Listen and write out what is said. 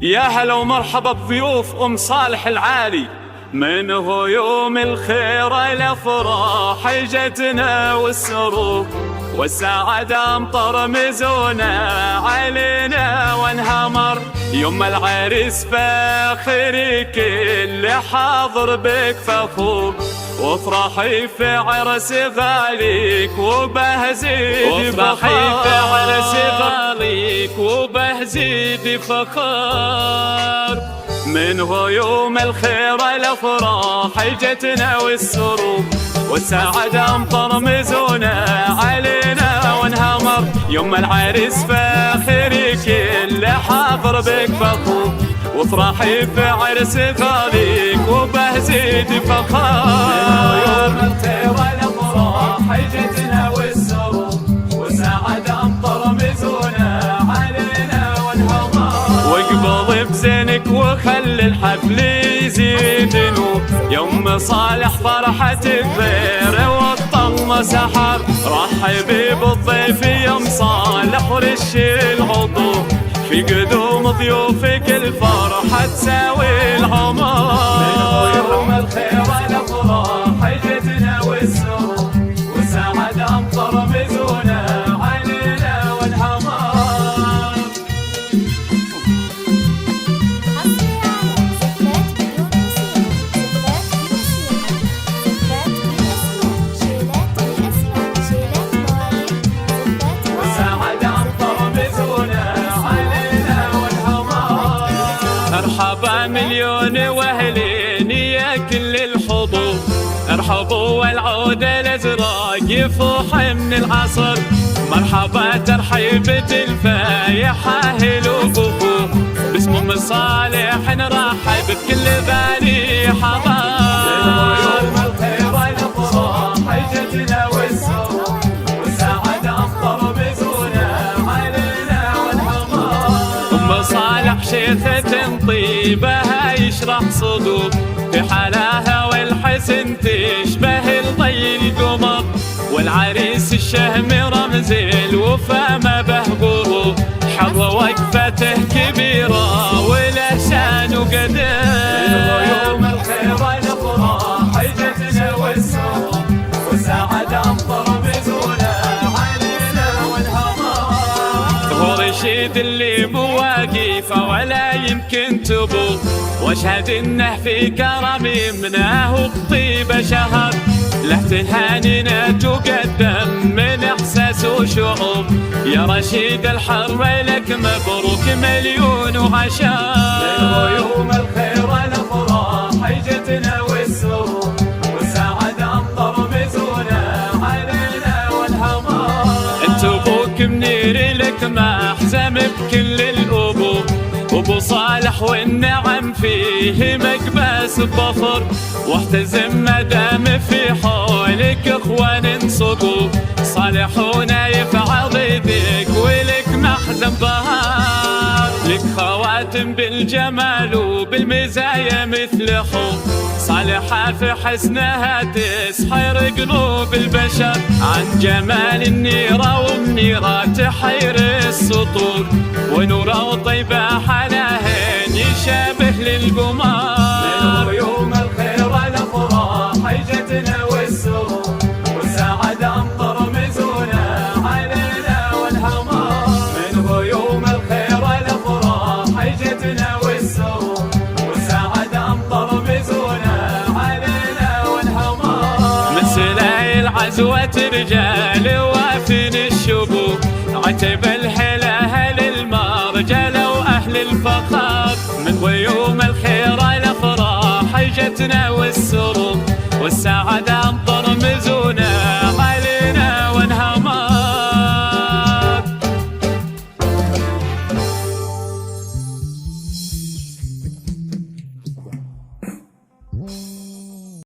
يا هلا ومرحبا بضيوف صالح العالي. من غيوم الخير الافراح جتنا والسرور، والسعادة امطر مزونا علينا وانهمر. يوم العريس فاخر كل حاضر بك فخور، وافرحي في عرس غاليك وبهزيد فخار. من غيوم الخير الافراح جتنا والسرور، والسعادة امطر مزونا علينا وانهمر. يوم العريس فاخر كل حاضر بك فخور، وافرحي في عرس غاليك وبهزيد فخار. من غيوم الخير الافراح جتنا والسرور، والسعادة امطر مزونا علينا وانهمر. واقبل بزينك وخلي الحفل يزيد نور، يوم صالح فرحة الغير والطم سحر. رحبي بالضيف يوم صالح ورش العطور، في قدوم ضيوفك الفرحة تساوي العمر. من غيوم الخير الافراح جتنا والسرور، والسعادة امطر مزونا علينا والهمر. مرحبا مليون واهلين يا كل الحضور، ارحبوا والعود الازرق يفوح من العصر. مرحبا ترحيبة الفايحة اهل وبخور، باسم ام صالح نرحب بكل بني حضار. يوم الخير الافراح جتنا والسرور، والسعادة امطر مزونا علينا والهمار. ام صالح شيخة طيبها يشرح صدور، في حلاها والحسن تشبه الضي القمر. والعريس الشهم رمز الوفا ما به غرور، حظ وقفته كبيرة والإحسان قدر. يوم الخير الافراح جتنا والسرور، والسعادة امطر مزونا علينا والهمار. هو رشيد اللي مواقف ولا يمكن تبور، واشهد انه في كرم يمناه بطيب شهر. له تهانينا تقدم من احساس وشعور، يا رشيد الحر لك مبروك مليون وعشار. من غيوم الخير الافراح جتنا والسرور، والسعادة امطر مزونا علينا والهمار. انت ابوك منير لك محزم بكل الابوه، ابو صالح والنعم فيه مكباس بفر. واحتزم مدام في حولك اخوان صدور، صالحونا يفعل ضيدك ولك محزن بهار. لك خواتم بالجمال وبالمزايا مثل حور، صالحة في حسنها تسحر قلوب البشر. عن جمال النيرة ومنيرة تحير السطور، ونورة وطيبة حلاهن يشابه للقمر. من غيوم الخير الافراح جتنا والسرور، والسعادة امطر مزونا علينا والهمار. من غيوم الخير الافراح جتنا والسرور، والسعادة امطر مزونا علينا والهمار. من سلاي العزوة رجال وافن الشبوك، عتب الهلا للمرجلة واهل الفخار. من غيوم الخير الافراح جتنا والسرور، والسعادة امطر مزونا